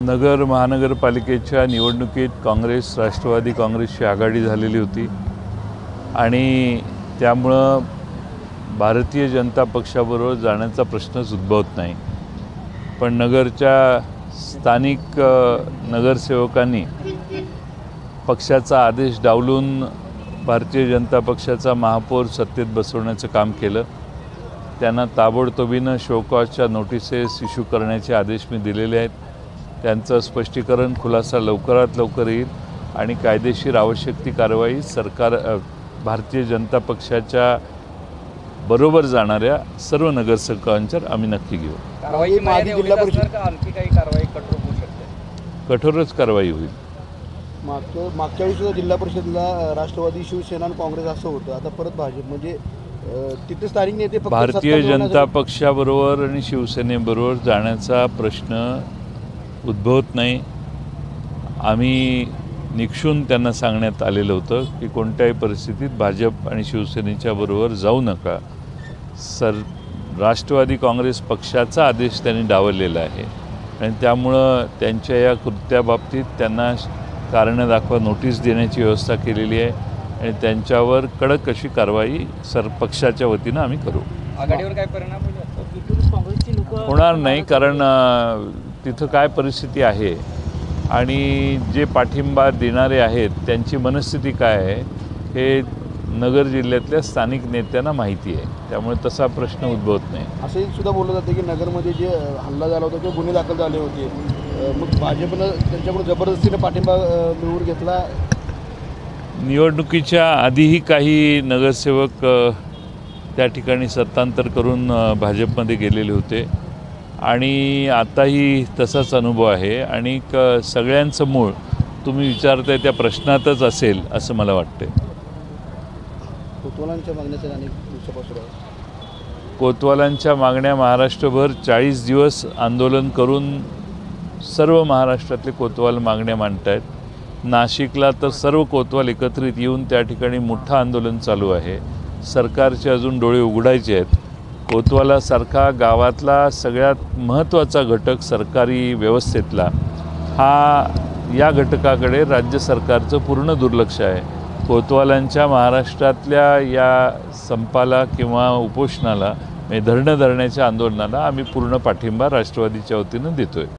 नगर महानगरपालिकेच्या निवडणुकीत काँग्रेस राष्ट्रवादी काँग्रेसची आघाडी झालेली होती आणि त्यामुळं भारतीय जनता पक्षाबरोबर जाण्याचा प्रश्नच उद्भवत नाही। पण नगरच्या स्थानिक नगरसेवकांनी पक्षाचा आदेश डावलून भारतीय जनता पक्षाचा महापौर सत्तेत बसवण्याचं काम केलं। त्यांना ताबडतोबीनं शोकॉजच्या नोटिसेस इश्यू करण्याचे आदेश मी दिलेले आहेत। त्यांचं स्पष्टीकरण खुलासा लवकरात लवकर येईल आणि कायदेशीर आवश्यक ती कारवाई सरकार भारतीय जनता पक्षाच्या बरोबर जाणाऱ्या सर्व नगरसेवकांवर आम्ही नक्की घेऊ। कारवाई मागे जिल्हा परिषद का आणखी काही कारवाई कठोर होऊ शकते? कठोरच कारवाई होईल। मागच्या वेळी सुद्धा जिल्हा परिषदला राष्ट्रवादी शिवसेना आणि काँग्रेस असं होतं, आता परत भाजप म्हणजे तिथे स्थानिक नेते भारतीय जनता पक्षाबरोबर आणि शिवसेनेबरोबर जाण्याचा प्रश्न उद्भवत नाही। आम्ही निक्षून त्यांना सांगण्यात आलेलं होतं की कोणत्याही परिस्थितीत भाजप आणि शिवसेनेच्या बरोबर जाऊ नका। राष्ट्रवादी काँग्रेस पक्षाचा आदेश त्यांनी डावललेला आहे आणि त्यामुळं त्यांच्या या कृत्याबाबतीत त्यांना कारण दाखवा नोटीस देण्याची व्यवस्था केलेली आहे आणि त्यांच्यावर कडक अशी कारवाई पक्षाच्या वतीनं आम्ही करू। आघाडीवर काय परिणाम होईल? होणार नाही, कारण तिथं काय परिस्थिती आहे आणि जे पाठिंबा देणारे आहेत त्यांची मनस्थिती काय आहे हे नगर जिल्ह्यातल्या स्थानिक नेत्यांना माहिती आहे, त्यामुळे तसा प्रश्न उद्भवत नाही। असंही सुद्धा बोललं जातं की नगरमध्ये जे हल्ला झाला होता किंवा गुन्हे दाखल झाले होते, मग भाजपनं त्यांच्याकडून जबरदस्तीने पाठिंबा मिळवून घेतला। निवडणुकीच्या आधीही काही नगरसेवक त्या ठिकाणी सत्तांतर करून भाजपमध्ये गेलेले होते आणि आताही तसाच अनुभव आहे आणि सगळ्यांचं मूळ तुम्ही विचारताय त्या प्रश्नातच असेल असं मला वाटते। कोतवालांच्या मागण्याच्या अनेक दिवसापासून आहे। कोतवालांच्या मागण्या महाराष्ट्रभर 40 दिवस आंदोलन करून सर्व महाराष्ट्रातले कोतवाल मागण्या मांडत आहेत। नाशिकला तर सर्व कोतवाल एकत्रित येऊन त्या ठिकाणी मोठं आंदोलन चालू आहे। सरकारचे अजून डोळे उघडायचे आहेत। कोतवालासारखा गावातला सगळ्यात महत्त्वाचा घटक सरकारी व्यवस्थेतला या घटकाकडे राज्य सरकारचं पूर्ण दुर्लक्ष आहे। कोतवालांच्या महाराष्ट्रातल्या या संपाला किंवा उपोषणाला धरणं धरण्याच्या आंदोलनाला आम्ही पूर्ण पाठिंबा राष्ट्रवादीच्या वतीनं देतोय।